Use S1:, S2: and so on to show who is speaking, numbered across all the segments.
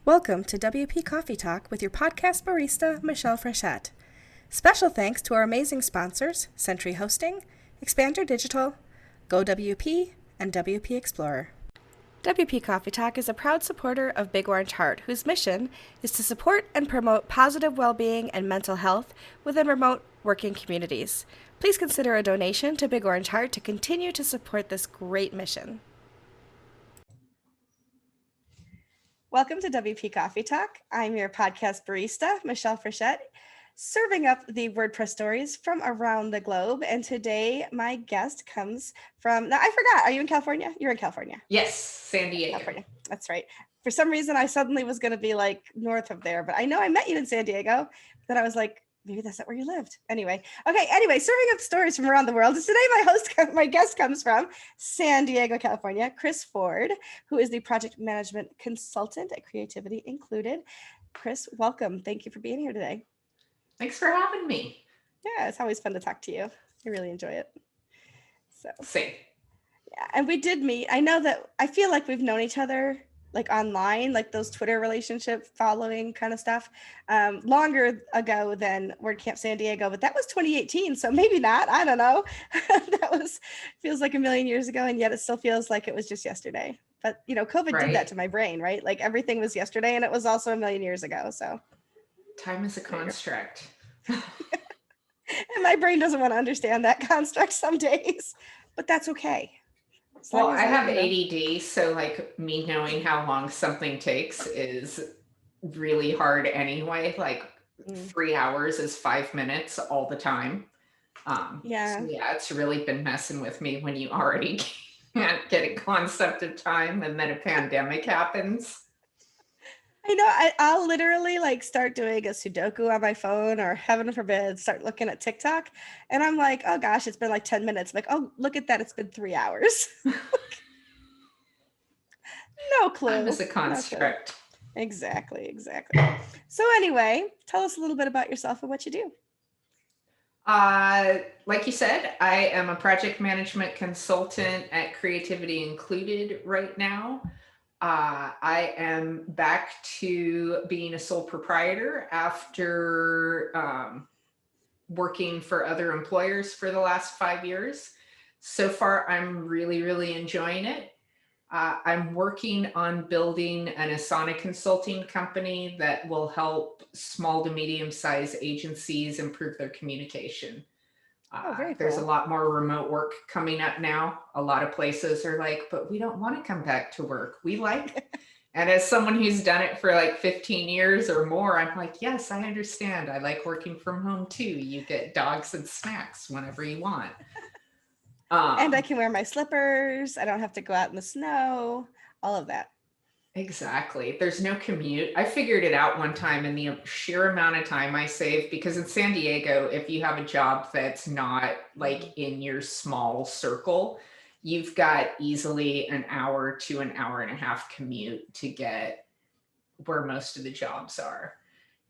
S1: Welcome to WP Coffee Talk with your podcast barista, Michelle Frechette. Special thanks to our amazing sponsors, Sentry Hosting, Expander Digital, GoWP, and WP Explorer. WP Coffee Talk is a proud supporter of Big Orange Heart, whose mission is to support and promote positive well-being and mental health within remote working communities. Please consider a donation to Big Orange Heart to continue to support this great mission. Welcome to WP Coffee Talk. I'm your podcast barista, Michelle Frechette, serving up the WordPress stories from around the globe. And today my guest comes from, now I forgot, are you in California? You're in California.
S2: Yes, San Diego.
S1: California. That's right. For some reason, I suddenly was going to be like north of there, but I know I met you in San Diego. Then I was like, maybe that's not where you lived. Anyway, serving up stories from around the world. Today, my guest comes from San Diego, California, Chris Ford, who is the project management consultant at Creativity Included. Chris, welcome. Thank you for being here today.
S2: Thanks for having me.
S1: Yeah, it's always fun to talk to you. I really enjoy it.
S2: Same.
S1: Yeah, and we did meet. I feel like we've known each other like online, like those Twitter relationship following kind of stuff, longer ago than WordCamp San Diego, but that was 2018. So maybe not, I don't know. Feels like a million years ago. And yet it still feels like it was just yesterday. But COVID did that to my brain, right? Like everything was yesterday and it was also a million years ago. So
S2: time is a construct.
S1: And my brain doesn't want to understand that construct some days, but that's okay.
S2: Well, I have ADD, so like me knowing how long something takes is really hard anyway. Like 3 hours is 5 minutes all the time. So it's really been messing with me when you already can't get a concept of time and then a pandemic happens.
S1: I know, I'll literally like start doing a Sudoku on my phone or heaven forbid, start looking at TikTok. And I'm like, oh gosh, it's been like 10 minutes. I'm like, oh, look at that. It's been 3 hours. No clue.
S2: Time is a construct.
S1: No exactly. So anyway, tell us a little bit about yourself and what you do.
S2: Like you said, I am a project management consultant at Creativity Included right now. I am back to being a sole proprietor after working for other employers for the last 5 years. So far, I'm really enjoying it. I'm working on building an Asana consulting company that will help small to medium-sized agencies improve their communication.
S1: Very cool.
S2: There's a lot more remote work coming up now. A lot of places are like, but we don't want to come back to work. We like, and as someone who's done it for like 15 years or more, I'm like, yes, I understand. I like working from home too. You get dogs and snacks whenever you want.
S1: And I can wear my slippers. I don't have to go out in the snow, all of that.
S2: Exactly. There's no commute. I figured it out one time in the sheer amount of time I saved, because in San Diego, if you have a job that's not like in your small circle, you've got easily an hour to an hour and a half commute to get where most of the jobs are.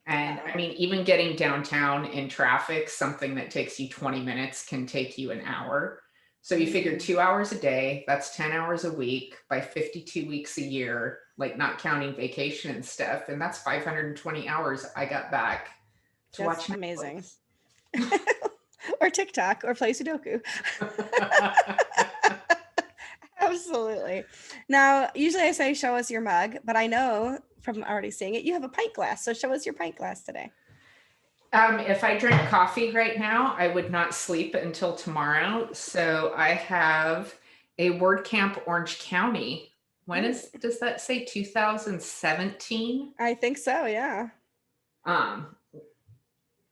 S2: And I mean, even getting downtown in traffic, something that takes you 20 minutes can take you an hour. So you figure 2 hours a day, that's 10 hours a week by 52 weeks a year, like not counting vacation and stuff. And that's 520 hours I got back to watch Netflix.
S1: Amazing. Or TikTok or play Sudoku. Absolutely. Now, usually I say, show us your mug, but I know from already seeing it, you have a pint glass. So show us your pint glass today.
S2: If I drink coffee right now, I would not sleep until tomorrow. So I have a WordCamp Orange County. Does that say 2017?
S1: I think so, yeah.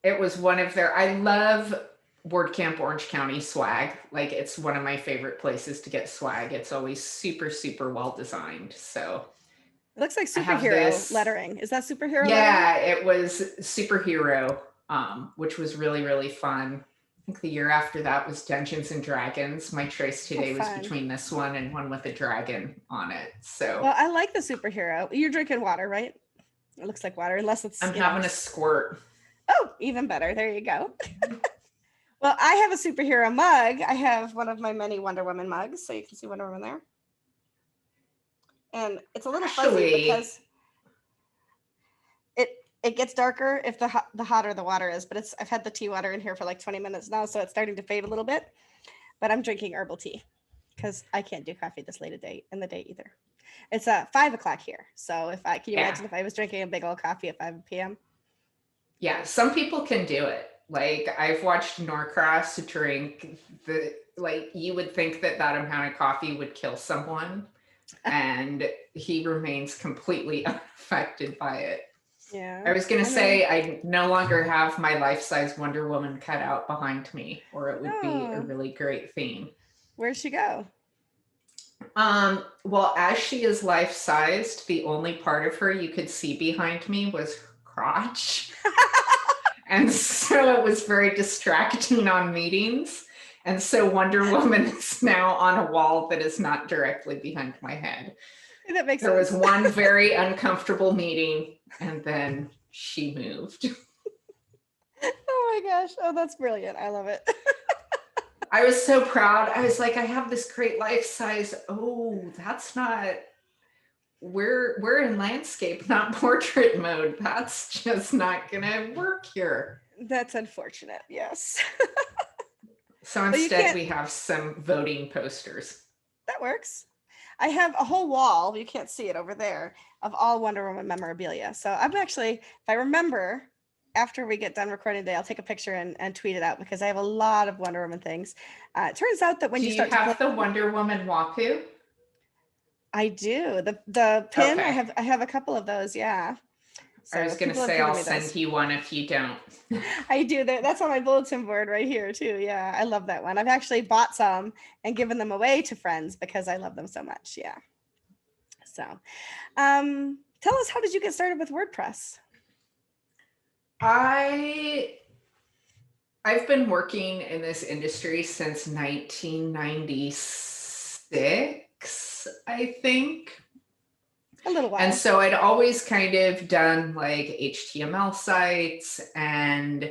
S2: It was one of I love WordCamp Orange County swag. Like, it's one of my favorite places to get swag. It's always super well designed. So
S1: it looks like superhero lettering. Is that superhero lettering?
S2: Yeah, it was superhero, which was really fun. I think the year after that was Dungeons and Dragons. My choice today was between this one and one with a dragon on it. So,
S1: well, I like the superhero. You're drinking water, right? It looks like water, unless it's.
S2: I'm having a squirt.
S1: Oh, even better. There you go. Well, I have a superhero mug. I have one of my many Wonder Woman mugs, so you can see Wonder Woman there. And it's a little fuzzy because it gets darker if the hotter the water is, but I've had the tea water in here for like 20 minutes now, so it's starting to fade a little bit. But I'm drinking herbal tea because I can't do coffee this late in the day either. It's 5 o'clock here, so can you imagine if I was drinking a big old coffee at 5 p.m.?
S2: Yeah, some people can do it. Like I've watched Norcross drink you would think that amount of coffee would kill someone, and he remains completely unaffected by it.
S1: Yeah.
S2: I was going to say I no longer have my life-size Wonder Woman cut out behind me, or it would be a really great theme.
S1: Where'd she go?
S2: Well, as she is life-sized, the only part of her you could see behind me was her crotch. And so it was very distracting on meetings. And so Wonder Woman is now on a wall that is not directly behind my head.
S1: That makes sense.
S2: There was one very uncomfortable meeting, and then she moved.
S1: Oh my gosh. Oh, that's brilliant. I love it.
S2: I was so proud. I was like, I have this great life size. Oh, that's not, we're in landscape, not portrait mode. That's just not gonna work here.
S1: That's unfortunate. Yes.
S2: So instead we have some voting posters.
S1: That works. I have a whole wall, you can't see it over there, of all Wonder Woman memorabilia. So I'm actually, if I remember, after we get done recording today, I'll take a picture and tweet it out because I have a lot of Wonder Woman things. It turns out that when
S2: you start have the Wonder Woman Wapu?
S1: I do. The pin, okay. I have a couple of those, yeah.
S2: So I was going to say I'll send you one if you don't.
S1: I do. That's on my bulletin board right here too. Yeah, I love that one. I've actually bought some and given them away to friends because I love them so much. Yeah. So tell us, how did you get started with WordPress?
S2: I've been working in this industry since 1996, I think.
S1: A little while.
S2: And so I'd always kind of done like HTML sites, and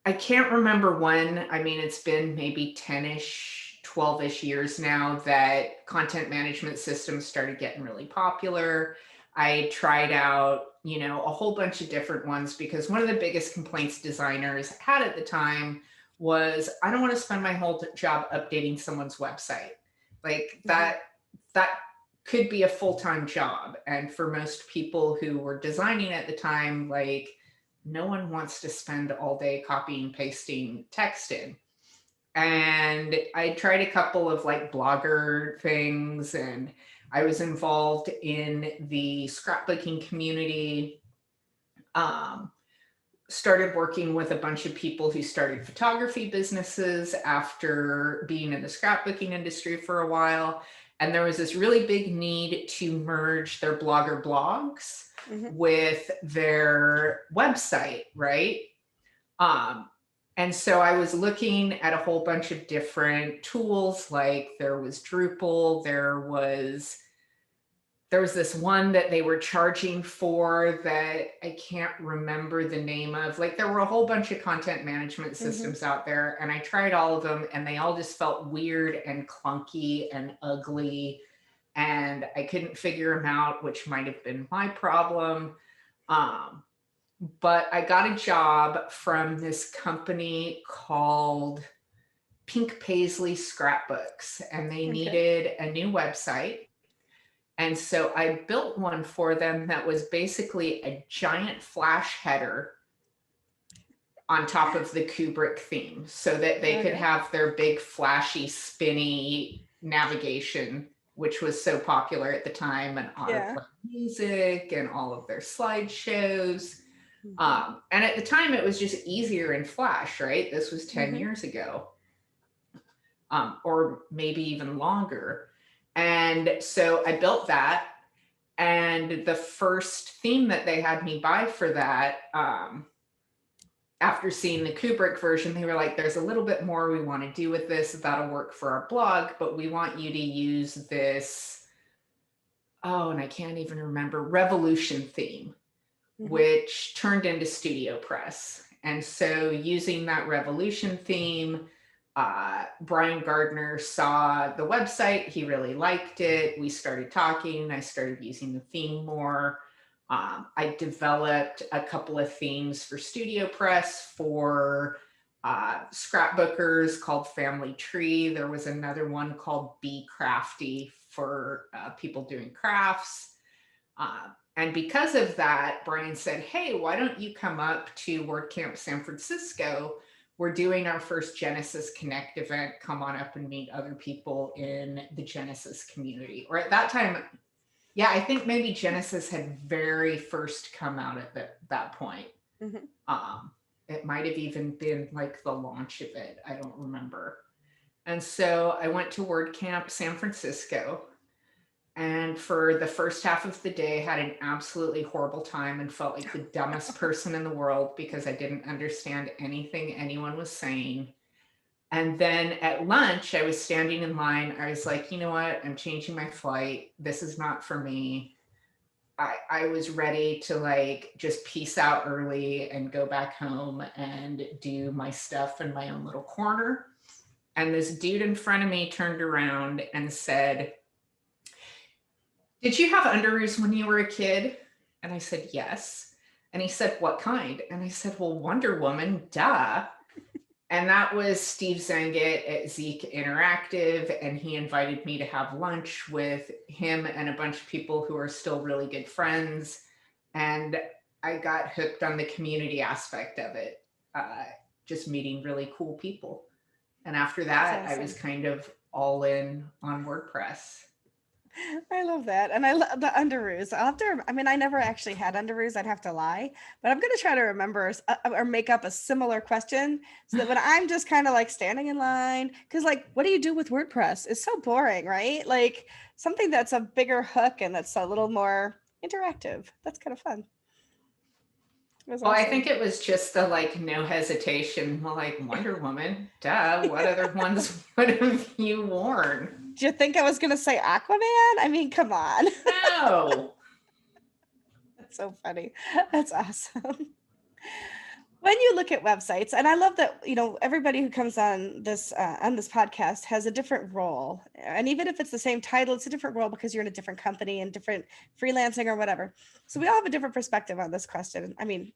S2: I can't remember when. I mean, it's been maybe 10-ish, 12-ish years now that content management systems started getting really popular. I tried out, a whole bunch of different ones because one of the biggest complaints designers had at the time was, I don't want to spend my whole job updating someone's website. Like that could be a full-time job. And for most people who were designing at the time, like no one wants to spend all day copying, pasting text in. And I tried a couple of like blogger things, and I was involved in the scrapbooking community. Started working with a bunch of people who started photography businesses after being in the scrapbooking industry for a while. And there was this really big need to merge their blogger blogs with their website, right? And so I was looking at a whole bunch of different tools, like there was Drupal, there was this one that they were charging for that I can't remember the name of. Like there were a whole bunch of content management systems out there, and I tried all of them, and they all just felt weird and clunky and ugly, and I couldn't figure them out, which might have been my problem. But I got a job from this company called Pink Paisley Scrapbooks, and they needed a new website. And so I built one for them that was basically a giant flash header on top of the Kubrick theme so that they could have their big flashy, spinny navigation, which was so popular at the time, and autoplay music and all of their slideshows. And at the time, it was just easier in Flash, right? This was 10 years ago, or maybe even longer. And so I built that, and the first theme that they had me buy for that, after seeing the Kubrick version, they were like, there's a little bit more we want to do with this. That'll work for our blog, but we want you to use this, and I can't even remember, Revolution theme, which turned into Studio Press. And so using that Revolution theme, Brian Gardner saw the website. He really liked it. We started talking. I started using the theme more. I developed a couple of themes for Studio Press for scrapbookers called Family Tree. There was another one called Be Crafty for people doing crafts. And because of that, Brian said, hey, why don't you come up to WordCamp San Francisco? We're doing our first Genesis Connect event. Come on up and meet other people in the Genesis community. Or at that time, yeah, I think maybe Genesis had very first come out at that point. It might have even been like the launch of it. I don't remember. And so I went to WordCamp San Francisco. And for the first half of the day, had an absolutely horrible time and felt like the dumbest person in the world because I didn't understand anything anyone was saying. And then at lunch, I was standing in line. I was like, you know what? I'm changing my flight. This is not for me. I was ready to like just peace out early and go back home and do my stuff in my own little corner. And this dude in front of me turned around and said, did you have underoos when you were a kid? And I said, yes. And he said, what kind? And I said, well, Wonder Woman, duh. And that was Steve Zengit at Zeke Interactive. And he invited me to have lunch with him and a bunch of people who are still really good friends. And I got hooked on the community aspect of it, just meeting really cool people. And after that, awesome. I was kind of all in on WordPress.
S1: I love that. And I love the underoos. I never actually had underoos. I'd have to lie, but I'm going to try to remember or make up a similar question so that when I'm just kind of like standing in line, because like, what do you do with WordPress? It's so boring, right? Like something that's a bigger hook and that's a little more interactive. That's kind of fun.
S2: Well, awesome. I think it was just the like no hesitation, well, like Wonder Woman, duh. What other ones would have you worn?
S1: Do you think I was going to say Aquaman? I mean, come on.
S2: No.
S1: That's so funny. That's awesome. When you look at websites, and I love that, you know, everybody who comes on this podcast has a different role. And even if it's the same title, it's a different role because you're in a different company and different freelancing or whatever. So we all have a different perspective on this question. I mean,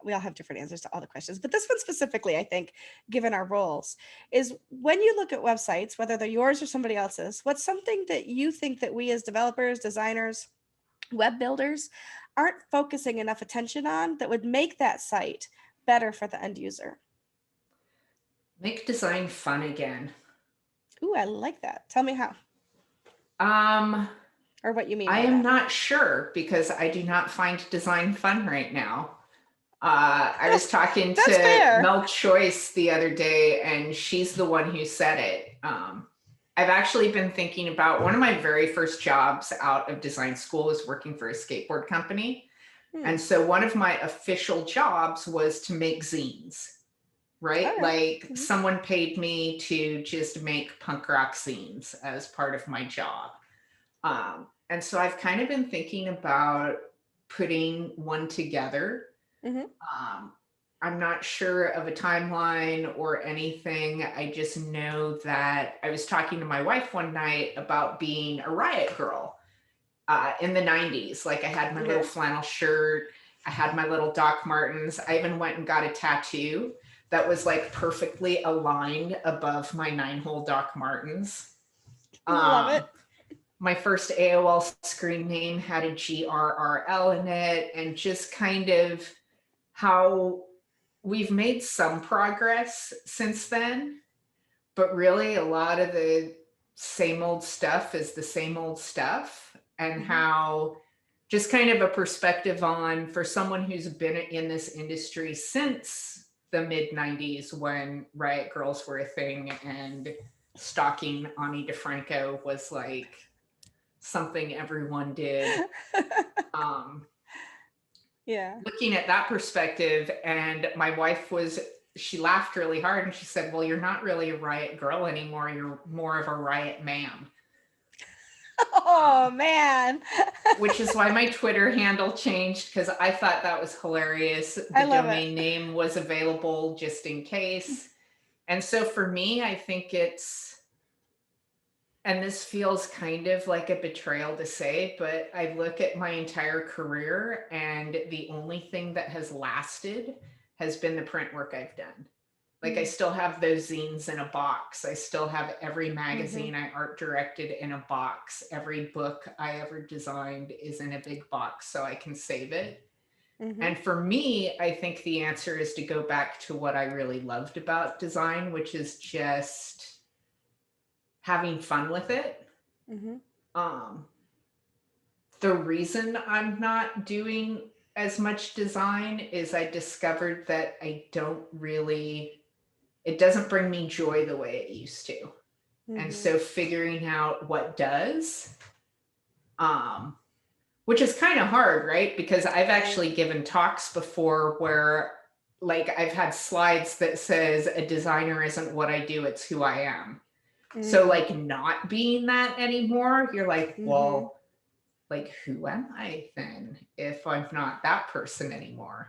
S1: we all have different answers to all the questions, but this one specifically, I think, given our roles, is when you look at websites, whether they're yours or somebody else's, what's something that you think that we as developers, designers, web builders aren't focusing enough attention on that would make that site better for the end user?
S2: Make design fun again.
S1: Ooh, I like that. Tell me how. Or what you mean.
S2: I am not sure because I do not find design fun right now. I was talking to Mel Choice the other day, and she's the one who said it. I've actually been thinking about one of my very first jobs out of design school was working for a skateboard company. And so one of my official jobs was to make zines, right? Like someone paid me to just make punk rock zines as part of my job. And so I've kind of been thinking about putting one together. I'm not sure of a timeline or anything. I just know that I was talking to my wife one night about being a riot girl in the 90s. Like I had my little flannel shirt. I had my little Doc Martens. I even went and got a tattoo that was like perfectly aligned above my 9-hole Doc Martens.
S1: Love it.
S2: My first AOL screen name had a GRRL in it, and just kind of how we've made some progress since then, but really a lot of the same old stuff is the same old stuff, and how just kind of a perspective on for someone who's been in this industry since the mid 90s when Riot Girls were a thing and stalking Ani DeFranco was like something everyone did. Looking at that perspective, and my wife she laughed really hard and she said, well, you're not really a riot girl anymore. You're more of a riot man.
S1: Oh, man.
S2: Which is why my Twitter handle changed, because I thought that was hilarious. The domain name was available just in case. And so for me, I think it's and this feels kind of like a betrayal to say, but I look at my entire career and the only thing that has lasted has been the print work I've done. Like I still have those zines in a box. I still have every magazine I art directed in a box. Every book I ever designed is in a big box so I can save it. And for me, I think the answer is to go back to what I really loved about design, which is just having fun with it. Um, the reason I'm not doing as much design is I discovered that I don't really, it doesn't bring me joy the way it used to. And so figuring out what does, which is kind of hard, right? Because I've actually given talks before where like I've had slides that says a designer isn't what I do, it's who I am. So like not being that anymore, you're like, well, like who am I then if I'm not that person anymore?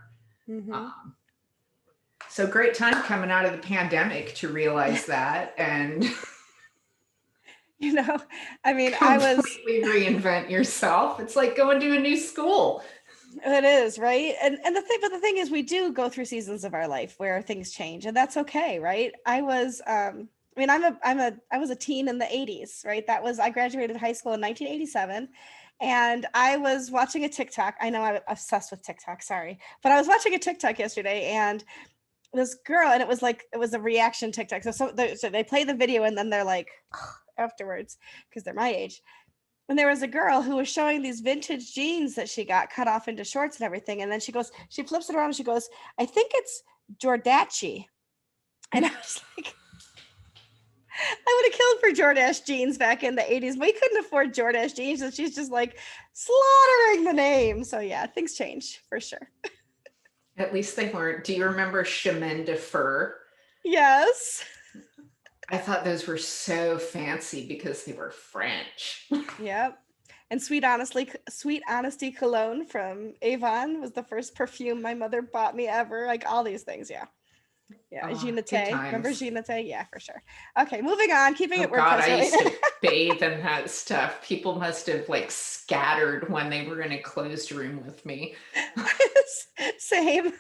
S2: So great time coming out of the pandemic to realize that and
S1: You know, I mean,
S2: completely reinvent yourself. It's like going to a new school.
S1: It is, right? And the thing is we do go through seasons of our life where things change, and that's okay, right? I was I was a teen in the 80s, right? I graduated high school in 1987, and I was watching a TikTok. I know I'm obsessed with TikTok, sorry. But I was watching a TikTok yesterday, and this girl, and it was a reaction TikTok. So they play the video and then they're like afterwards, because they're my age. And there was a girl who was showing these vintage jeans that she got cut off into shorts and everything. And then she flips it around and she goes, I think it's Jordache. And I was like, I would have killed for Jordache jeans back in the 80s. We couldn't afford Jordache jeans. And she's just like slaughtering the name. So yeah, things change for sure.
S2: At least they weren't. Do you remember Chemin de Fer?
S1: Yes.
S2: I thought those were so fancy because they were French.
S1: Yep. And Sweet Honesty cologne from Avon was the first perfume my mother bought me ever. Like all these things, yeah. Yeah, Ginete. Remember Ginete? Yeah, for sure. Okay, moving on. Keeping it WordPress.
S2: God, I used to bathe in that stuff. People must have like scattered when they were in a closed room with me.
S1: Same.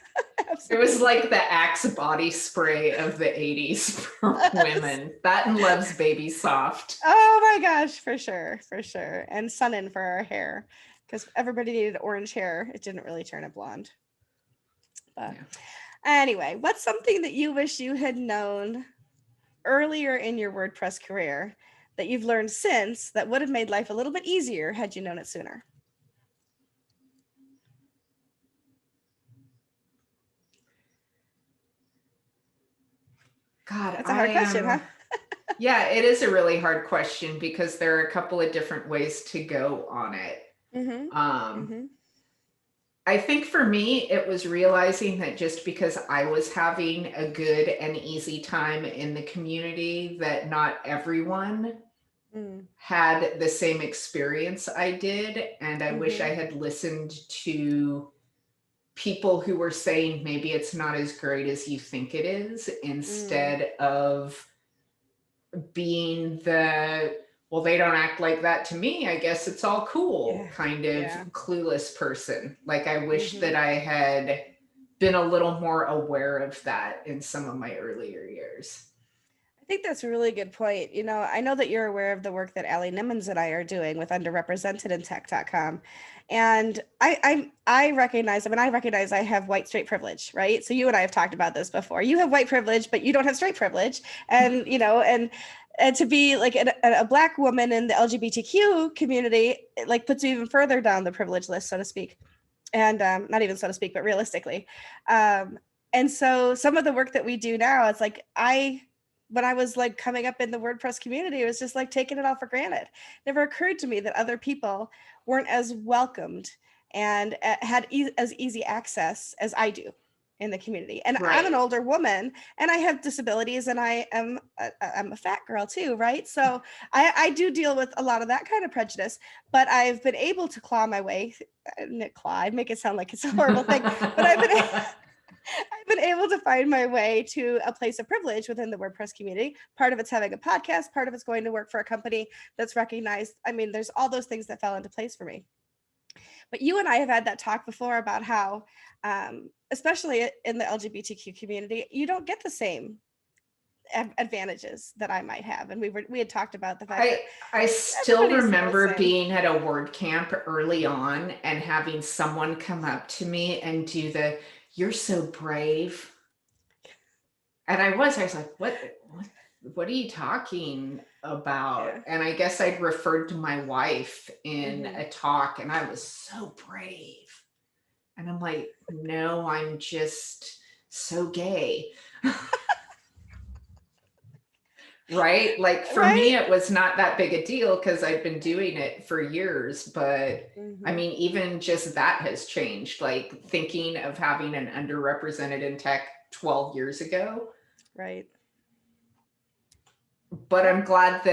S2: It was like the Axe body spray of the 80s for women. That and Love's Baby Soft.
S1: Oh my gosh, for sure, for sure. And Sun-In for our hair, because everybody needed orange hair. It didn't really turn it blonde. But yeah. Anyway, what's something that you wish you had known earlier in your WordPress career that you've learned since that would have made life a little bit easier had you known it sooner?
S2: God,
S1: that's a hard question, huh?
S2: Yeah, it is a really hard question because there are a couple of different ways to go on it. I think for me, it was realizing that just because I was having a good and easy time in the community, that not everyone had the same experience I did. And I wish I had listened to people who were saying maybe it's not as great as you think it is, instead of being well, they don't act like that to me, I guess it's all cool, kind of clueless person. Like I wish that I had been a little more aware of that in some of my earlier years.
S1: I think that's a really good point. You know, I know that you're aware of the work that Allie Nimmons and I are doing with Underrepresented in Tech.com. And I recognize I have white straight privilege, right? So you and I have talked about this before. You have white privilege, but you don't have straight privilege. And, you know, and to be like a Black woman in the LGBTQ community, it like puts you even further down the privilege list, so to speak. And not even so to speak, but realistically. And so some of the work that we do now, it's like when I was like coming up in the WordPress community, it was just like taking it all for granted. It never occurred to me that other people weren't as welcomed and had as easy access as I do in the community. And I'm an older woman and I have disabilities and I'm a fat girl too, right? So I do deal with a lot of that kind of prejudice, but I've been able to claw my way, I make it sound like it's a horrible thing, but I've been able to find my way to a place of privilege within the WordPress community. Part of it's having a podcast, part of it's going to work for a company that's recognized. I mean, there's all those things that fell into place for me. But you and I have had that talk before about how, especially in the LGBTQ community, you don't get the same advantages that I might have. And we had talked about the fact that
S2: I still
S1: everybody's the
S2: remember
S1: same.
S2: being at a word camp early on and having someone come up to me and do the, "You're so brave." And I was like, what are you talking about?
S1: Yeah.
S2: And I guess I'd referred to my wife in
S1: Mhm.
S2: a talk, and I was so brave. And I'm like, no, I'm just so gay. Right? Like for me,
S1: Right?
S2: it was not that big a deal because I've been doing it for years. But I
S1: Mhm.
S2: mean, even just that has changed. Like thinking of having an underrepresented in tech 12 years ago.
S1: Right.
S2: But
S1: Yep.
S2: I'm glad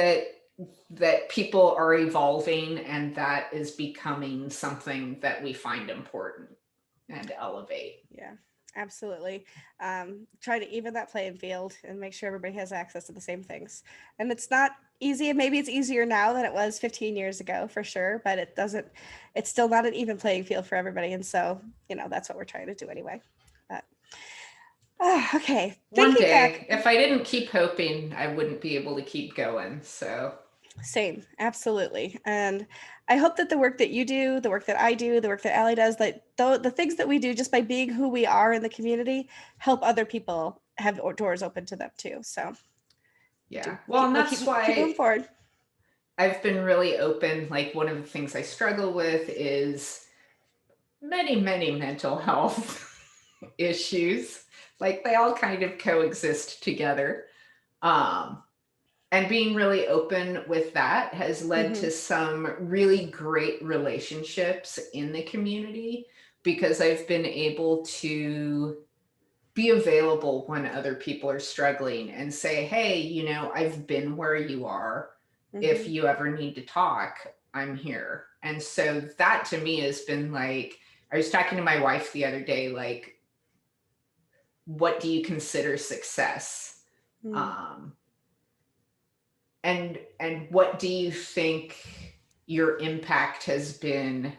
S2: that people are evolving and that is becoming something that we find important and elevate.
S1: Yeah, absolutely. Try to even that playing field and make sure everybody has access to the same things. And it's not easy, and maybe it's easier now than it was 15 years ago for sure, but it's still not an even playing field for everybody. And so, that's what we're trying to do anyway. But okay,
S2: One
S1: thinking back.
S2: day, if I didn't keep hoping, I wouldn't be able to keep going. So
S1: Same, absolutely. And I hope that the work that you do, the work that I do, the work that Allie does, that the things that we do just by being who we are in the community help other people have doors open to them too. So
S2: yeah. Well, and
S1: we'll
S2: that's
S1: keep moving
S2: why
S1: forward.
S2: I've been really open. Like one of the things I struggle with is many mental health issues. Like they all kind of coexist together. Um, and being really open with that has led
S1: Mm-hmm.
S2: to some really great relationships in the community because I've been able to be available when other people are struggling and say, hey, I've been where you are. If
S1: Mm-hmm.
S2: you ever need to talk, I'm here. And so that to me has been like, I was talking to my wife the other day, like, what do you consider success?
S1: Mm-hmm.
S2: Um, and what do you think your impact has been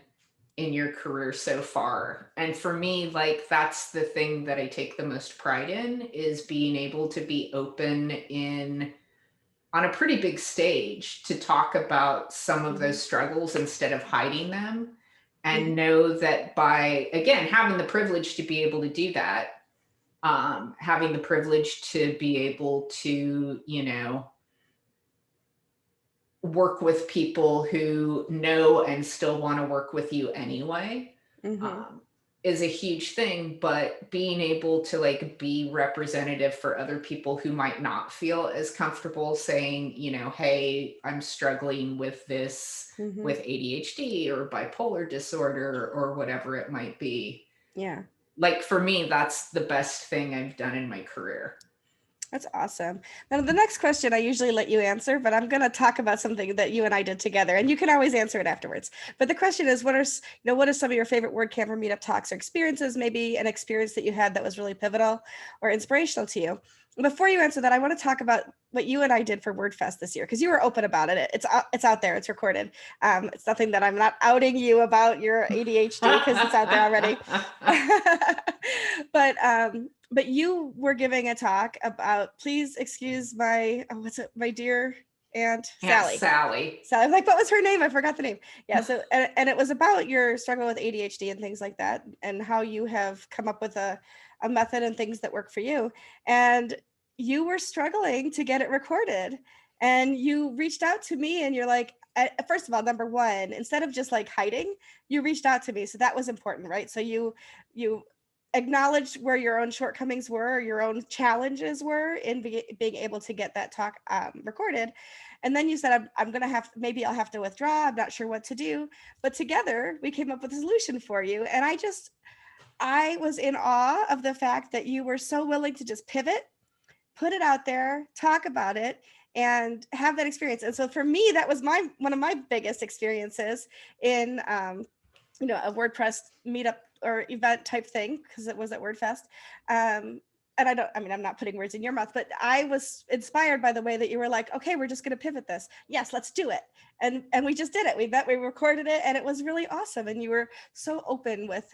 S2: in your career so far? And for me, like that's the thing that I take the most pride in is being able to be open in on a pretty big stage to talk about some of
S1: Mm-hmm.
S2: those struggles instead of hiding them,
S1: Mm-hmm.
S2: and know that by again having the privilege to be able to do that, having the privilege to be able to work with people who know and still want to work with you anyway,
S1: Mm-hmm.
S2: um, is a huge thing. But being able to like be representative for other people who might not feel as comfortable saying, hey, I'm struggling with this,
S1: Mm-hmm.
S2: with ADHD or bipolar disorder or whatever it might be.
S1: Yeah.
S2: Like for me, that's the best thing I've done in my career.
S1: That's awesome. Now, the next question I usually let you answer, but I'm going to talk about something that you and I did together, and you can always answer it afterwards. But the question is, what are some of your favorite WordCamp or Meetup talks or experiences? Maybe an experience that you had that was really pivotal or inspirational to you. Before you answer that, I want to talk about what you and I did for WordFest this year because you were open about it. It's out there. It's recorded. It's nothing that I'm not outing you about your ADHD because it's out there already. But you were giving a talk about, please excuse my, my dear Aunt
S2: Aunt
S1: Sally.
S2: Sally.
S1: So I'm like, what was her name? I forgot the name. Yeah. So, and it was about your struggle with ADHD and things like that, and how you have come up with a method and things that work for you. And you were struggling to get it recorded. And you reached out to me and you're like, first of all, number one, instead of just like hiding, you reached out to me. So that was important, right? So you acknowledged where your own shortcomings were, your own challenges were in being able to get that talk recorded. And then you said, I'm going to maybe I'll have to withdraw. I'm not sure what to do. But together we came up with a solution for you. And I was in awe of the fact that you were so willing to just pivot, put it out there, talk about it, and have that experience. And so for me, that was one of my biggest experiences in a WordPress meetup or event type thing, because it was at WordFest. And I'm not putting words in your mouth, but I was inspired by the way that you were like, okay, we're just going to pivot this. Yes, let's do it. And we just did it. We met, we recorded it, and it was really awesome. And you were so open with,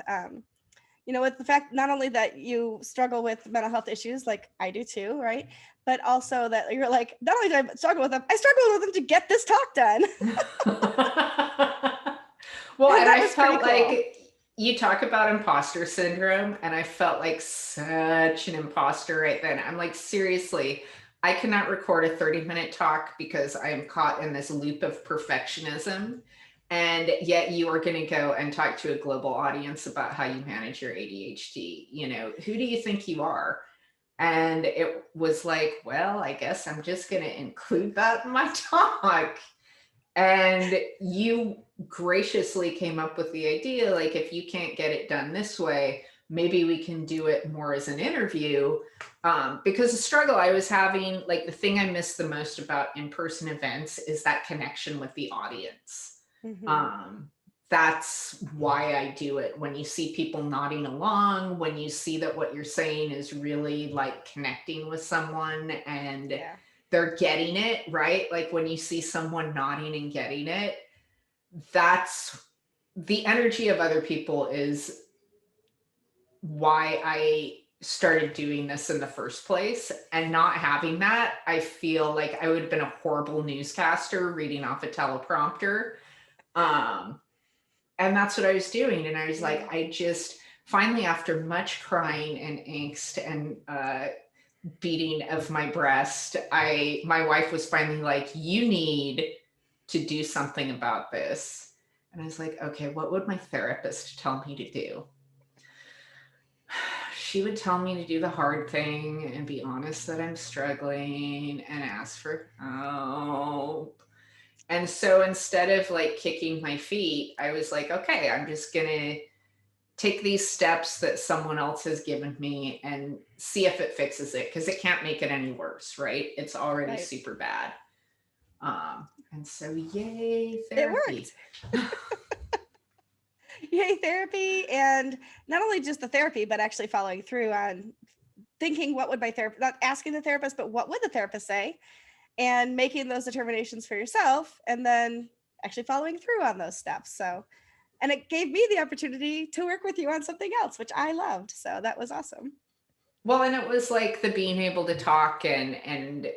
S1: with the fact not only that you struggle with mental health issues, like I do too, right? But also that you're like, not only do I struggle with them, I struggle with them to get this talk done.
S2: Well, and
S1: that
S2: I
S1: was pretty
S2: felt
S1: cool.
S2: like you talk about imposter syndrome, and I felt like such an imposter right then. I'm like, seriously, I cannot record a 30-minute talk because I am caught in this loop of perfectionism. And yet you are going to go and talk to a global audience about how you manage your ADHD. Who do you think you are? And it was like, well, I guess I'm just going to include that in my talk. And you graciously came up with the idea, like, if you can't get it done this way, maybe we can do it more as an interview. Because the struggle I was having, like the thing I miss the most about in-person events is that connection with the audience. That's why I do it. When you see people nodding along, when you see that what you're saying is really like connecting with someone and they're getting it, right? Like when you see someone nodding and getting it, that's the energy of other people is why I started doing this in the first place. And not having that, I feel like I would have been a horrible newscaster reading off a teleprompter. And that's what I was doing. And I was like, I just finally, after much crying and angst and beating of my breast, my wife was finally like, you need to do something about this. And I was like, okay, what would my therapist tell me to do? She would tell me to do the hard thing and be honest that I'm struggling and ask for help. And so instead of like kicking my feet, I was like, okay, I'm just going to take these steps that someone else has given me and see if it fixes it, because it can't make it any worse, right? It's already super bad. And so yay, therapy.
S1: It worked. Yay, therapy. And not only just the therapy, but actually following through on thinking, what would my therapist, not asking the therapist, but what would the therapist say? And making those determinations for yourself, and then actually following through on those steps. So, and it gave me the opportunity to work with you on something else, which I loved. So that was awesome.
S2: Well, and it was like the being able to talk and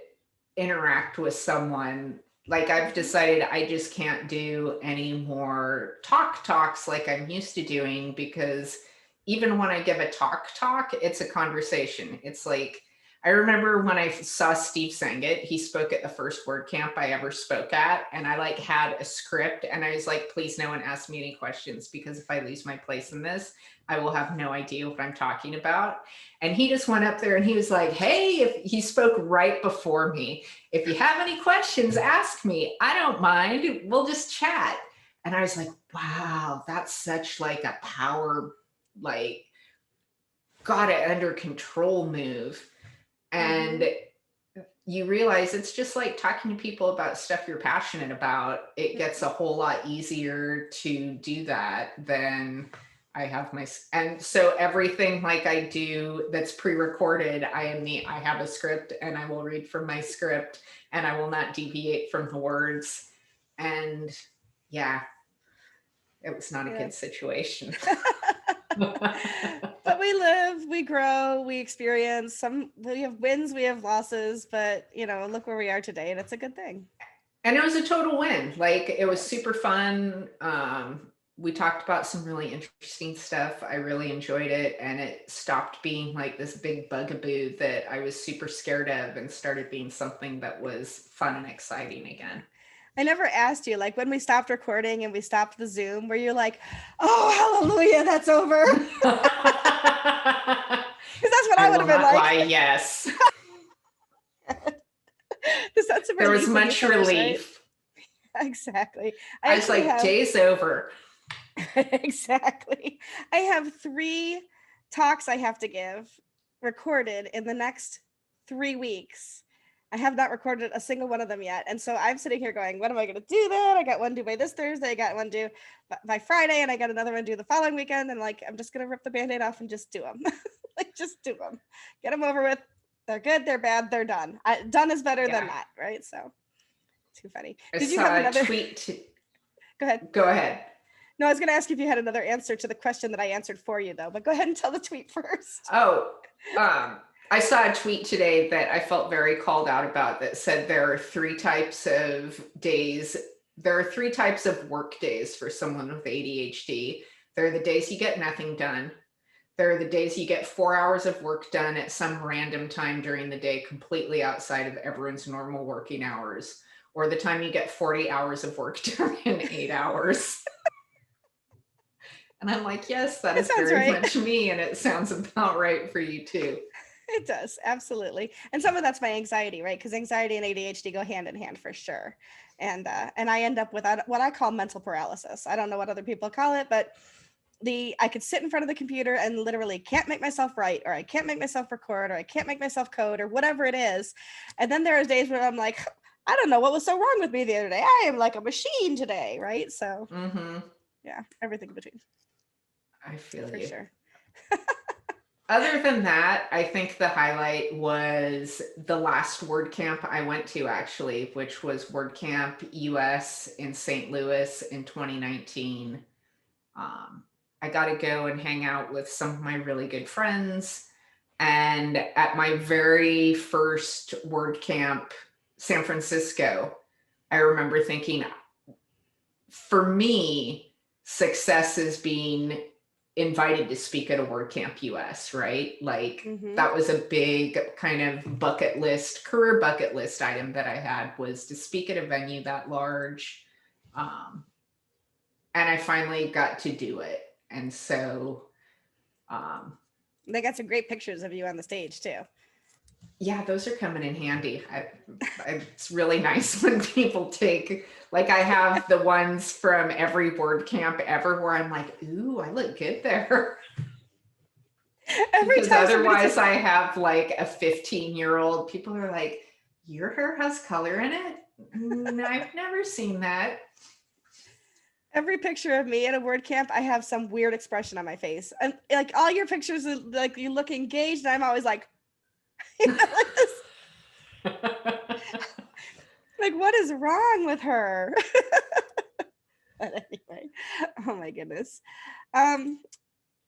S2: interact with someone. Like I've decided I just can't do any more talks like I'm used to doing, because even when I give a talk, it's a conversation. It's like, I remember when I saw Steve Sengit, he spoke at the first WordCamp I ever spoke at, and I like had a script and I was like, please no one ask me any questions, because if I lose my place in this, I will have no idea what I'm talking about. And he just went up there and he was like, hey, he spoke right before me. If you have any questions, ask me. I don't mind. We'll just chat. And I was like, wow, that's such like a power, like got it under control move. And you realize it's just like talking to people about stuff you're passionate about. It gets a whole lot easier to do that than I have and so everything like I do that's pre-recorded, I have a script and I will read from my script and I will not deviate from the words. And yeah, it was not a good situation.
S1: But we live, we grow, we experience we have wins, we have losses, but look where we are today, and it's a good thing.
S2: And it was a total win. Like it was super fun. We talked about some really interesting stuff. I really enjoyed it. And it stopped being like this big bugaboo that I was super scared of, and started being something that was fun and exciting again.
S1: I never asked you, like when we stopped recording and we stopped the Zoom, were you like, oh, hallelujah, that's over? Because that's what I would have been like.
S2: Why, yes. There was much relief.
S1: Right? Exactly.
S2: I was like, day's over.
S1: Exactly. I have 3 talks I have to give recorded in the next 3 weeks. I have not recorded a single one of them yet. And so I'm sitting here going, when am I going to do that? I got one due by this Thursday. I got one due by Friday, and I got another one due the following weekend. And like, I'm just going to rip the Band-Aid off and just do them. Like, just do them. Get them over with. They're good. They're bad. They're done. Done is better than not, right? So too funny.
S2: Did you have another tweet?
S1: Go ahead.
S2: Go ahead.
S1: No, I was going to ask if you had another answer to the question that I answered for you, though. But go ahead and tell the tweet first.
S2: Oh, I saw a tweet today that I felt very called out about that said there are 3 types of days. There are 3 types of work days for someone with ADHD. There are the days you get nothing done. There are the days you get 4 hours of work done at some random time during the day, completely outside of everyone's normal working hours, or the time you get 40 hours of work done in 8 hours. And I'm like, yes, that is very much me. And it sounds about right for you too.
S1: It does. Absolutely. And some of that's my anxiety, right? Because anxiety and ADHD go hand in hand for sure. And I end up with what I call mental paralysis. I don't know what other people call it, but I could sit in front of the computer and literally can't make myself write, or I can't make myself record, or I can't make myself code, or whatever it is. And then there are days where I'm like, I don't know what was so wrong with me the other day. I am like a machine today, right? So yeah, everything in between.
S2: I feel
S1: for
S2: you.
S1: Sure.
S2: Other than that, I think the highlight was the last WordCamp I went to, actually, which was WordCamp US in St. Louis in 2019. I got to go and hang out with some of my really good friends. And at my very first WordCamp, San Francisco, I remember thinking, for me, success is being invited to speak at a WordCamp US, right? Like that was a big kind of career bucket list item that I had, was to speak at a venue that large. And I finally got to do it. And so
S1: they got some great pictures of you on the stage too.
S2: Yeah, those are coming in handy. It's really nice when people take, like, I have the ones from every WordCamp ever where I'm like, ooh, I look good there. Because otherwise I have like a 15-year-old, people are like, your hair has color in it? I've never seen that.
S1: Every picture of me at a WordCamp, I have some weird expression on my face. And like all your pictures, like you look engaged, and I'm always like, like this. Like, what is wrong with her? But anyway, oh my goodness.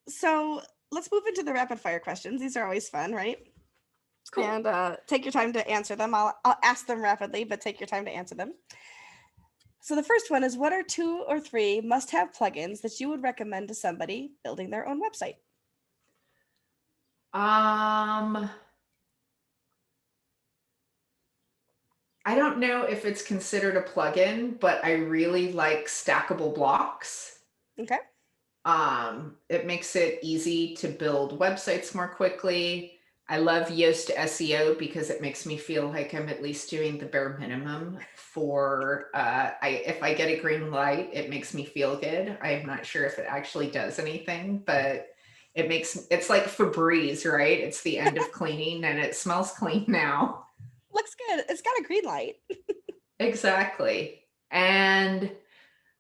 S1: So let's move into the rapid fire questions. These are always fun, right? Cool. And take your time to answer them. I'll ask them rapidly, but take your time to answer them. So the first one is, what are 2 or 3 must-have plugins that you would recommend to somebody building their own website?
S2: I don't know if it's considered a plugin, but I really like stackable blocks.
S1: Okay.
S2: It makes it easy to build websites more quickly. I love Yoast SEO because it makes me feel like I'm at least doing the bare minimum for, if I get a green light, it makes me feel good. I'm not sure if it actually does anything, but it's like Febreze, right? It's the end of cleaning and it smells clean now.
S1: Looks good. It's got a green light.
S2: Exactly. And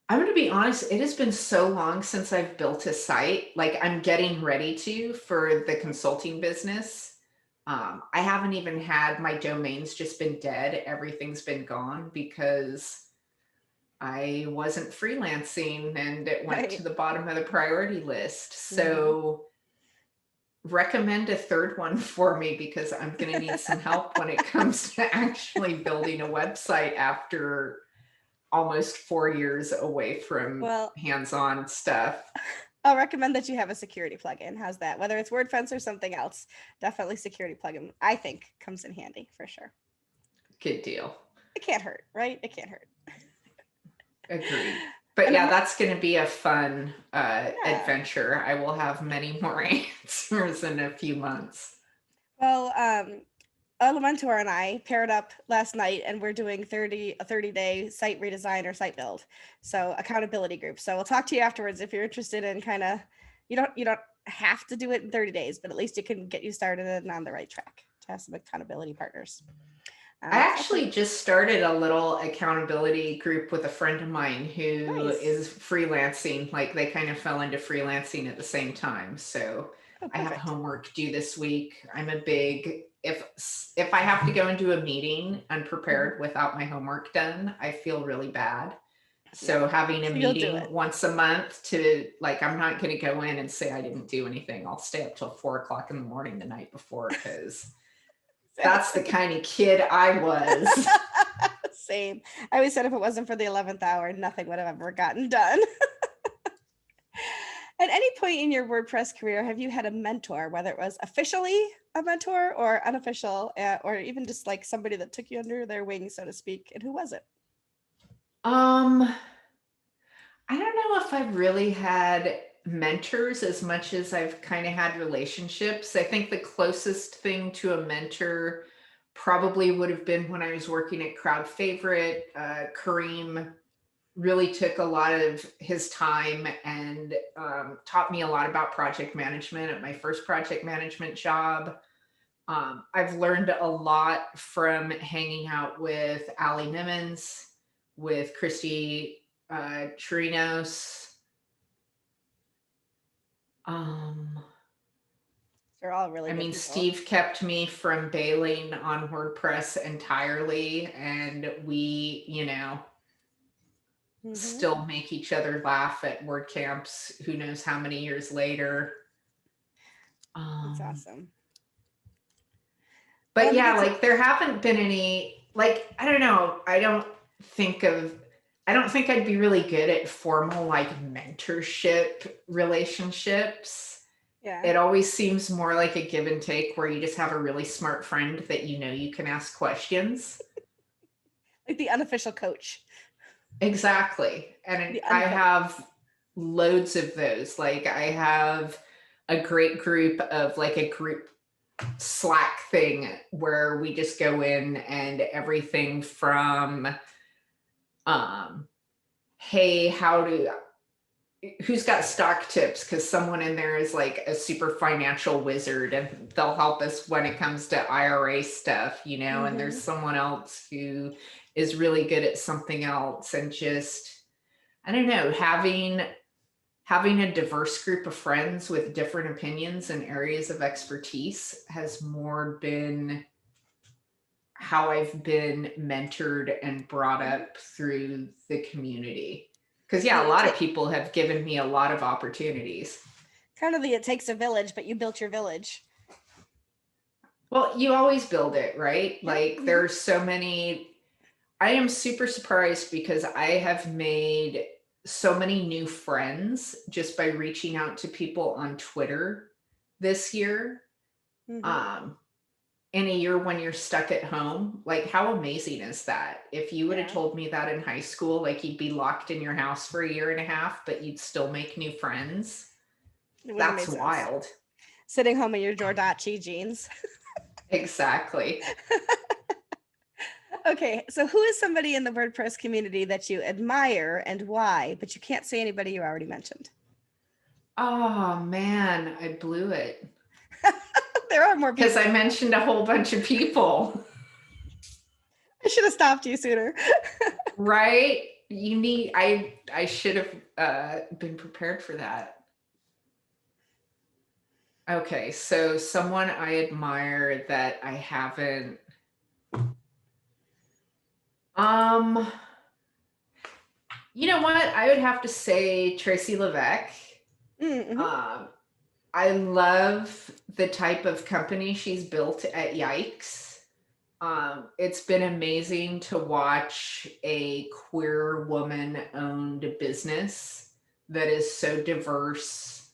S2: I'm going to be honest, it has been so long since I've built a site. Like, I'm getting ready for the consulting business. I haven't even had my domains just been dead. Everything's been gone because I wasn't freelancing and it went to the bottom of the priority list. So recommend a third one for me, because I'm going to need some help when it comes to actually building a website after almost 4 years away from hands-on stuff.
S1: I'll recommend that you have a security plugin. How's that? Whether it's WordFence or something else, definitely security plugin, I think, comes in handy for sure.
S2: Good deal.
S1: It can't hurt, right? It can't hurt.
S2: Agreed. But yeah, that's going to be a fun adventure. I will have many more answers in a few months.
S1: Well, Elementor and I paired up last night, and we're doing a 30-day site redesign or site build. So accountability group. So we'll talk to you afterwards if you're interested in kind of, you don't have to do it in 30 days, but at least it can get you started and on the right track to have some accountability partners.
S2: I
S1: Okay.
S2: actually just started a little accountability group with a friend of mine who
S1: Nice.
S2: is freelancing. Like they kind of fell into freelancing at the same time. So
S1: Oh,
S2: I have
S1: perfect.
S2: homework due this week. I'm a big if I have to go into a meeting
S1: Mhm.
S2: unprepared without my homework done, I feel really bad.
S1: Yeah.
S2: So having a
S1: So you'll do
S2: meeting
S1: it.
S2: once a month to like, I'm not going to go in and say I didn't do anything. I'll stay up till 4 o'clock in the morning the night before because that's the
S1: Exactly.
S2: kind of kid I was.
S1: Same. I always said if it wasn't for the 11th hour, nothing would have ever gotten done. At any point in your WordPress career, have you had a mentor, whether it was officially a mentor or unofficial, or even just like somebody that took you under their wing, so to speak? And who was it?
S2: Um, I don't know if I've really had mentors as much as I've kind of had relationships. I think the closest thing to a mentor probably would have been when I was working at Crowd Favorite. Kareem really took a lot of his time and taught me a lot about project management at my first project management job. I've learned a lot from hanging out with Ali Nimmons, with Christy Chirinos. Um,
S1: They're all really
S2: I
S1: good
S2: mean,
S1: people.
S2: Steve kept me from bailing on WordPress entirely, and we,
S1: Hmm.
S2: still make each other laugh at WordCamps, who knows how many years later.
S1: That's
S2: Um,
S1: awesome. Well,
S2: but
S1: I'm
S2: yeah,
S1: glad to.
S2: like there haven't been any, like, I don't know. I don't think I'd be really good at formal like mentorship relationships.
S1: Yeah,
S2: It always seems more like a give and take where you just have a really smart friend that you can ask questions.
S1: like the unofficial coach,
S2: Exactly. And
S1: the
S2: I
S1: uncoach.
S2: have loads of those. Like I have a great group of like a group Slack thing where we just go in and everything from um hey, who's got stock tips, because someone in there is like a super financial wizard and they'll help us when it comes to IRA stuff, and there's
S1: Hmm.
S2: someone else who is really good at something else. And just, I don't know, having a diverse group of friends with different opinions and areas of expertise has more been how I've been mentored and brought
S1: Hmm.
S2: up through the community. Because, yeah, a
S1: The
S2: lot of people have given me a lot of opportunities.
S1: kind of the it takes a village, but you built your village.
S2: Well, you always build it, right?
S1: Yep.
S2: Like,
S1: Hmm.
S2: there's so many. I am super surprised because I have made so many new friends just by reaching out to people on Twitter this year.
S1: Hmm.
S2: Um, in a year when you're stuck at home, like how amazing is that? If you would have
S1: Yeah,
S2: told me that in high school, like you'd be locked in your house for a year and a half, but you'd still make new friends,
S1: it wouldn't have
S2: that's
S1: made sense.
S2: wild.
S1: Sitting home in your Jordachi jeans.
S2: Exactly.
S1: Okay, so who is somebody in the WordPress community that you admire and why, but you can't say anybody you already mentioned?
S2: Oh man, I blew it
S1: There are more
S2: because
S1: people.
S2: I mentioned a whole bunch of people.
S1: I should have stopped you sooner.
S2: Right? I should have been prepared for that. Okay, so someone I admire that I haven't. Um, you know what? I would have to say Tracy Levesque.
S1: Mm-hmm.
S2: Um, I love the type of company she's built at Yikes. It's been amazing to watch a queer woman owned business that is so diverse.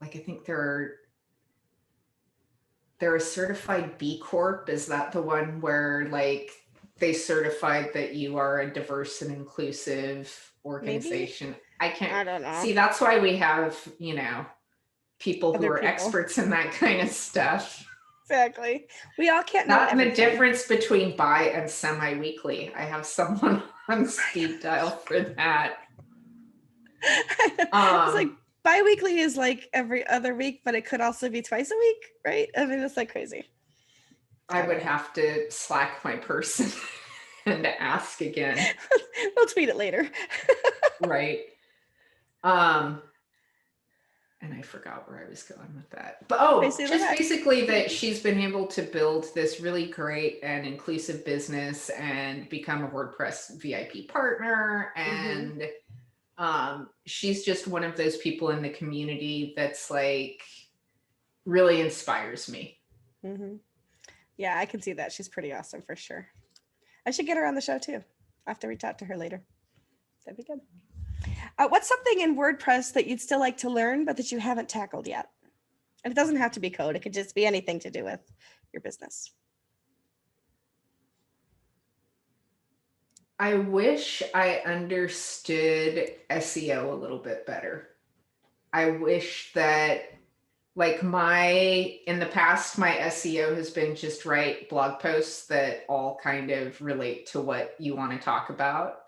S2: Like I think they're a certified B Corp. Is that the one where like they certified that you are a diverse and inclusive
S1: Maybe.
S2: organization? I can't
S1: I don't know.
S2: see. That's why we have, people who
S1: Other
S2: are
S1: people.
S2: experts in that kind of stuff.
S1: Exactly. We all can't know
S2: Not the
S1: everything.
S2: difference between bi and semi-weekly. I have someone on speed dial for that.
S1: It's like
S2: Um,
S1: bi-weekly is like every other week, but it could also be twice a week, right? I mean, it's like crazy.
S2: I would have to Slack my person and ask again.
S1: We'll tweet it later.
S2: Right. And I forgot where I was going with that. But basically that she's been able to build this really great and inclusive business and become a WordPress VIP partner. And she's just one of those people in the community that's like really inspires me.
S1: Yeah, I can see that. She's pretty awesome for sure. I should get her on the show too. I'll have to reach out to her later. That'd be good. What's something in WordPress that you'd still like to learn, but that you haven't tackled yet? And it doesn't have to be code. It could just be anything to do with your business.
S2: I wish I understood SEO a little bit better. I wish that in the past, my SEO has been just write blog posts that all kind of relate to what you want to talk about.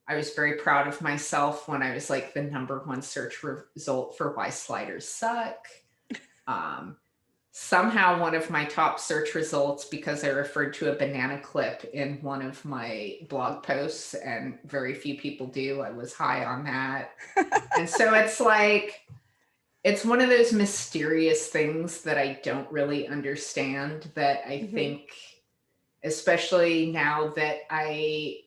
S2: I was very proud of myself when I was like the #1 search result for why sliders suck. Somehow one of my top search results, because I referred to a banana clip in one of my blog posts, and very few people do, I was high on that. And so it's like, it's one of those mysterious things that I don't really understand, that I think, especially now that I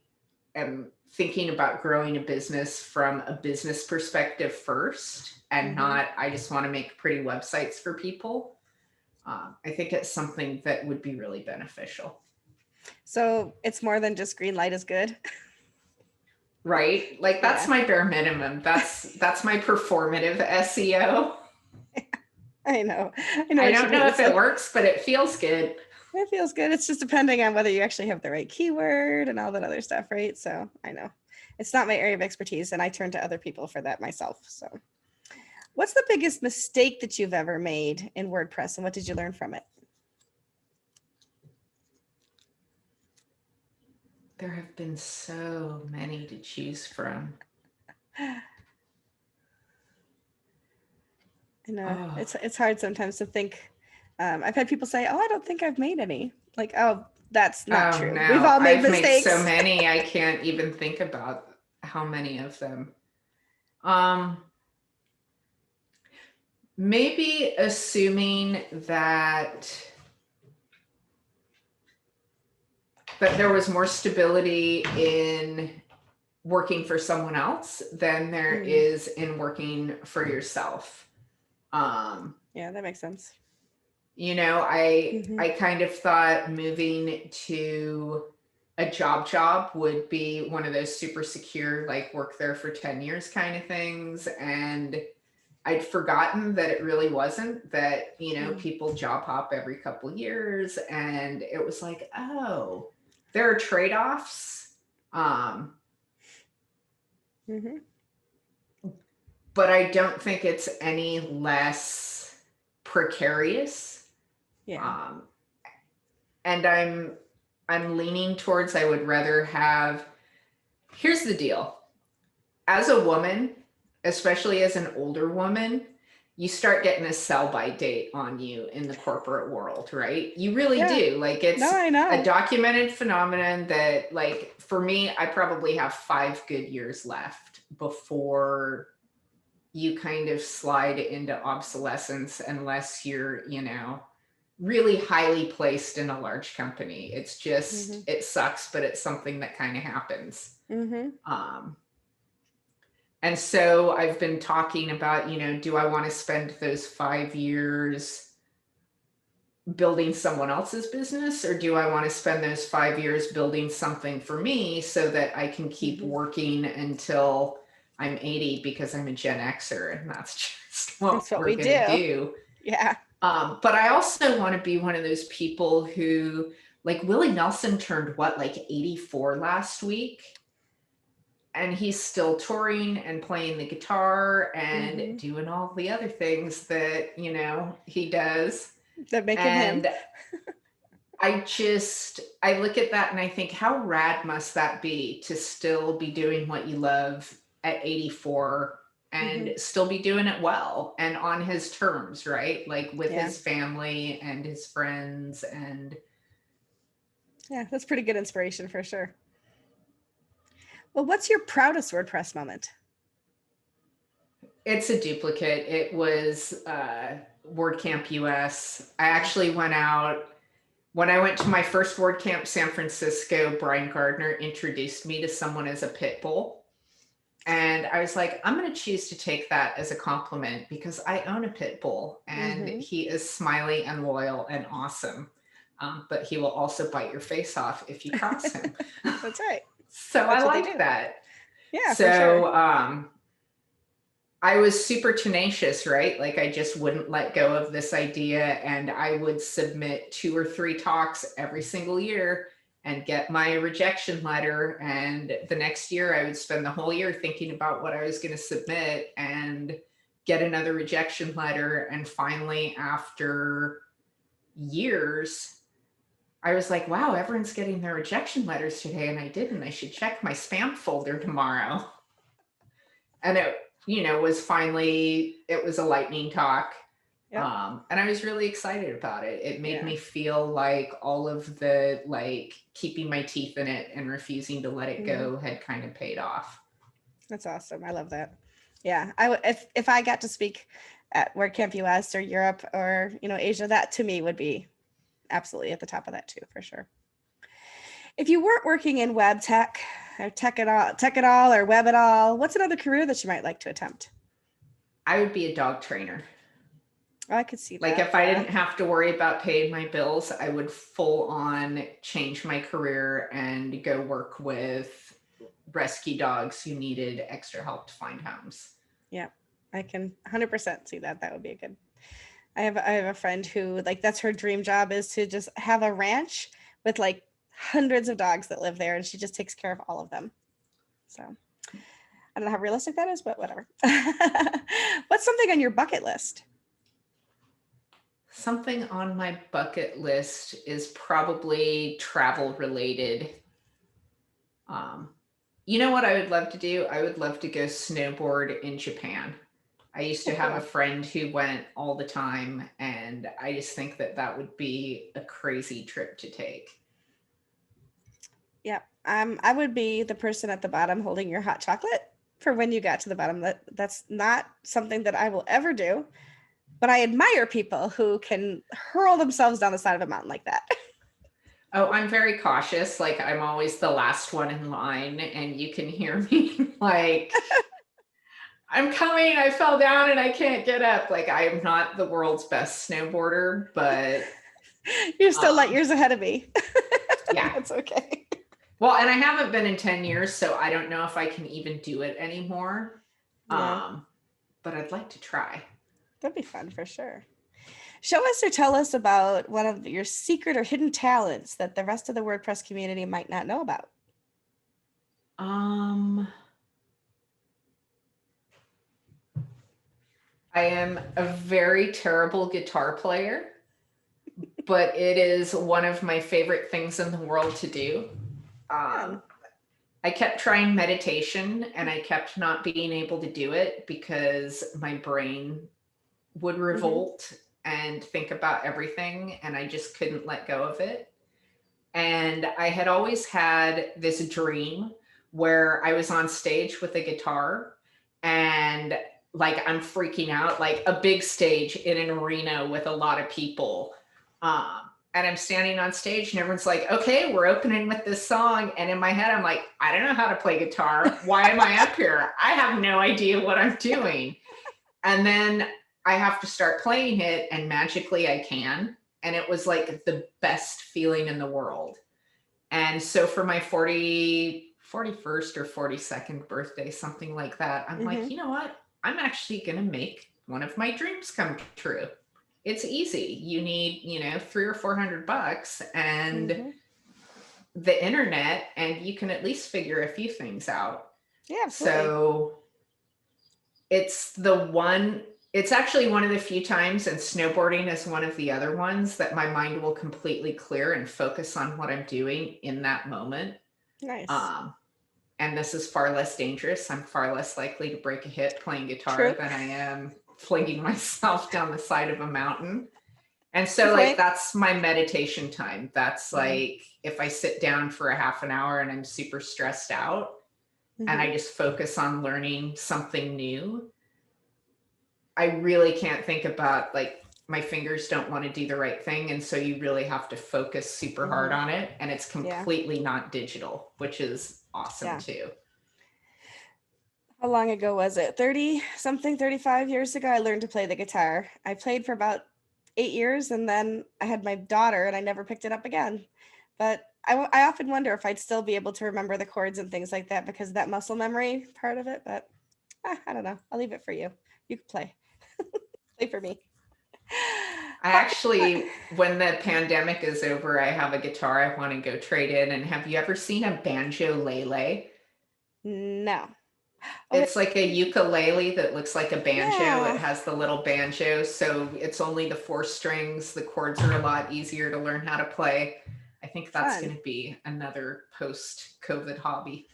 S2: am thinking about growing a business from a business perspective first, and not, I just want to make pretty websites for people. I think it's something that would be really beneficial.
S1: So it's more than just green light is good.
S2: Right? Like that's my bare minimum. That's my performative SEO.
S1: I know.
S2: I don't know if it works, but it feels good.
S1: It feels good. It's just depending on whether you actually have the right keyword and all that other stuff, right? So I know it's not my area of expertise, and I turn to other people for that myself. So what's the biggest mistake that you've ever made in WordPress, and what did you learn from it?
S2: There have been so many to choose from.
S1: I know. It's hard sometimes to think. I've had people say, "Oh, I don't think I've made any." Like, oh, that's not true.
S2: No.
S1: We've all made
S2: I've
S1: mistakes.
S2: Made so many, I can't even think about how many of them. Maybe assuming that there was more stability in working for someone else than there is in working for yourself.
S1: Yeah, that makes sense.
S2: You know, I kind of thought moving to a job would be one of those super secure, like work there for 10 years kind of things. And I'd forgotten that it really wasn't, that, you know, people job hop every couple of years. And it was like, oh, there are trade-offs. But I don't think it's any less precarious.
S1: Yeah.
S2: And I'm leaning towards, I would rather have, here's the deal. As a woman, especially as an older woman, you start getting a sell-by date on you in the corporate world, right? You really do. Like, it's a documented phenomenon that, like, for me, I probably have 5 good years left before you kind of slide into obsolescence, unless you're, you know, really highly placed in a large company. It's just, it sucks, but it's something that kind of happens. And so I've been talking about, you know, do I want to spend those 5 years building someone else's business, or do I want to spend those 5 years building something for me so that I can keep working until I'm 80, because I'm a Gen Xer, and that's just what we're going to do.
S1: Yeah.
S2: But I also want to be one of those people who, like, Willie Nelson turned like 84 last week, and he's still touring and playing the guitar and doing all the other things that, you know, he does.
S1: That make him.
S2: I look at that and I think, how rad must that be to still be doing what you love at 84 and still be doing it well and on his terms, right? Like with
S1: Yeah.
S2: his family and his friends. And
S1: Yeah, that's pretty good inspiration for sure. Well, what's your proudest WordPress moment?
S2: it's a duplicate. It was WordCamp US. I actually went out when I went to my first WordCamp San Francisco. Brian Gardner introduced me to someone as a pit bull. And I was like, I'm going to choose to take that as a compliment because I own a pit bull and he is smiley and loyal and awesome. But he will also bite your face off if you cross him.
S1: That's right.
S2: So I like that.
S1: Yeah,
S2: so,
S1: for sure.
S2: I was super tenacious, right? Like I just wouldn't let go of this idea, and I would submit 2 or 3 talks every single year and get my rejection letter. And the next year I would spend the whole year thinking about what I was going to submit and get another rejection letter. And finally, after years, I was like, wow, everyone's getting their rejection letters today and I didn't. I should check my spam folder tomorrow. And it, was finally, it was a lightning talk.
S1: Yep.
S2: And I was really excited about it. It made me feel like all of the keeping my teeth in it and refusing to let it go had kind of paid off.
S1: That's awesome. I love that. Yeah. If I got to speak at WordCamp US or Europe or, Asia, that to me would be absolutely at the top of that too, for sure. If you weren't working in web tech or tech it all or web it all, what's another career that you might like to attempt?
S2: I would be a dog trainer.
S1: Oh, I could see that.
S2: Like if I didn't have to worry about paying my bills, I would full on change my career and go work with rescue dogs who needed extra help to find homes.
S1: Yeah, I can 100% see that. That would be a good. I have a friend who that's her dream job is to just have a ranch with hundreds of dogs that live there, and she just takes care of all of them. So I don't know how realistic that is, but whatever. What's something on your bucket list?
S2: Something on my bucket list is probably travel related. You know what I would love to do? I would love to go snowboard in Japan. I used to have a friend who went all the time, and I just think that would be a crazy trip to take.
S1: Yeah, I would be the person at the bottom holding your hot chocolate for when you got to the bottom. That's not something that I will ever do, but I admire people who can hurl themselves down the side of a mountain like that.
S2: Oh, I'm very cautious. I'm always the last one in line, and you can hear me I'm coming, I fell down and I can't get up. I am not the world's best snowboarder, but
S1: you're still light years ahead of me.
S2: Yeah.
S1: That's okay.
S2: Well, and I haven't been in 10 years, so I don't know if I can even do it anymore. Yeah. But I'd like to try.
S1: That'd be fun for sure. Show us or tell us about one of your secret or hidden talents that the rest of the WordPress community might not know about.
S2: I am a very terrible guitar player, but it is one of my favorite things in the world to do. I kept trying meditation and I kept not being able to do it because my brain would revolt and think about everything, and I just couldn't let go of it. And I had always had this dream where I was on stage with a guitar and I'm freaking out, a big stage in an arena with a lot of people. And I'm standing on stage and everyone's like, okay, we're opening with this song. And in my head, I'm like, I don't know how to play guitar. Why am I up here? I have no idea what I'm doing. And then I have to start playing it, and magically I can. And it was the best feeling in the world. And so for my 41st or 42nd birthday, something like that, I'm like, you know what? I'm actually going to make one of my dreams come true. It's easy. You need, $300 or $400 and the internet, and you can at least figure a few things out.
S1: Yeah, absolutely.
S2: So it's actually one of the few times, and snowboarding is one of the other ones, that my mind will completely clear and focus on what I'm doing in that moment.
S1: Nice.
S2: and this is far less dangerous. I'm far less likely to break a hip playing guitar
S1: True.
S2: than I am flinging myself down the side of a mountain. And so
S1: Good
S2: like
S1: point.
S2: that's my meditation time. That's
S1: Mhm.
S2: like if I sit down for a half an hour and I'm super stressed out and I
S1: Mhm.
S2: just focus on learning something new, I really can't think about like my fingers don't want to do the right thing. And so you really have to focus super hard
S1: Mhm.
S2: on it. And it's
S1: Yeah.
S2: completely not digital, which is awesome
S1: Yeah.
S2: too.
S1: How long ago was it? 30 something, 35 years ago, I learned to play the guitar. I played for about 8 years, and then I had my daughter and I never picked it up again. But I often wonder if I'd still be able to remember the chords and things like that because of that muscle memory part of it. But I don't know. I'll leave it for you. You can play. Play for me.
S2: I actually, when the pandemic is over, I have a guitar I want to go trade in. And have you ever seen a banjo-lele?
S1: No. Oh,
S2: It's like a ukulele that looks like a banjo. It
S1: yeah.
S2: has the little banjo, so it's only the 4 strings. The chords are a lot easier to learn how to play. I think that's going
S1: Fun.
S2: to be another post-COVID hobby.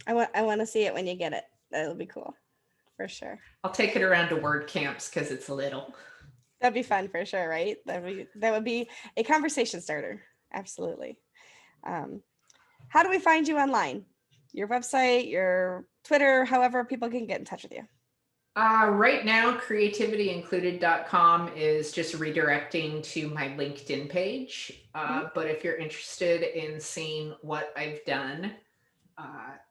S1: I want to see it when you get it. That'll be cool. For sure.
S2: I'll take it around to word camps because it's little.
S1: That'd be fun for sure, right? That would be a conversation starter. Absolutely. Um, how do we find you online? Your website, your Twitter, however people can get in touch with you.
S2: Right now, creativityincluded.com is just redirecting to my LinkedIn page. But if you're interested in seeing what I've done,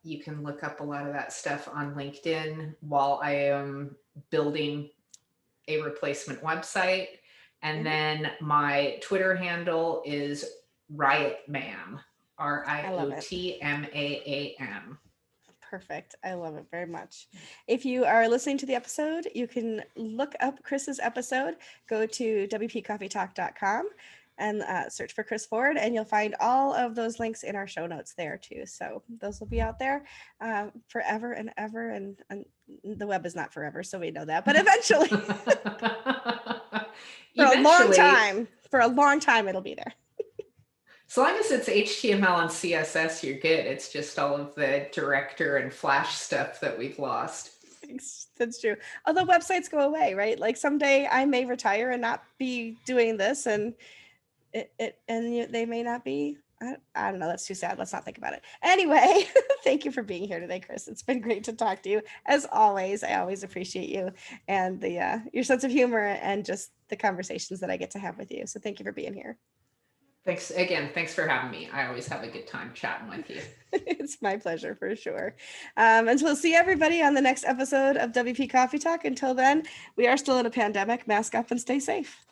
S2: you can look up a lot of that stuff on LinkedIn while I am building a replacement website. And then my Twitter handle is Riotmam,
S1: I love it.
S2: RIOTMAAM.
S1: Perfect. I love it very much. If you are listening to the episode, you can look up Chris's episode. Go to WPCoffeeTalk.com and search for Chris Ford, and you'll find all of those links in our show notes there too. So those will be out there forever and ever. And the web is not forever, so we know that. But eventually, for a long time, it'll be there.
S2: As long as it's HTML and CSS, you're good. It's just all of the director and Flash stuff that we've lost.
S1: That's true. Although websites go away, right? Like someday I may retire and not be doing this, and they may not be. I don't know. That's too sad. Let's not think about it. Anyway, thank you for being here today, Chris. It's been great to talk to you. As always, I always appreciate you and your sense of humor and just the conversations that I get to have with you. So thank you for being here.
S2: Thanks again. Thanks for having me. I always have a good time chatting with you.
S1: It's my pleasure for sure. And so we'll see everybody on the next episode of WP Coffee Talk. Until then, we are still in a pandemic. Mask up and stay safe.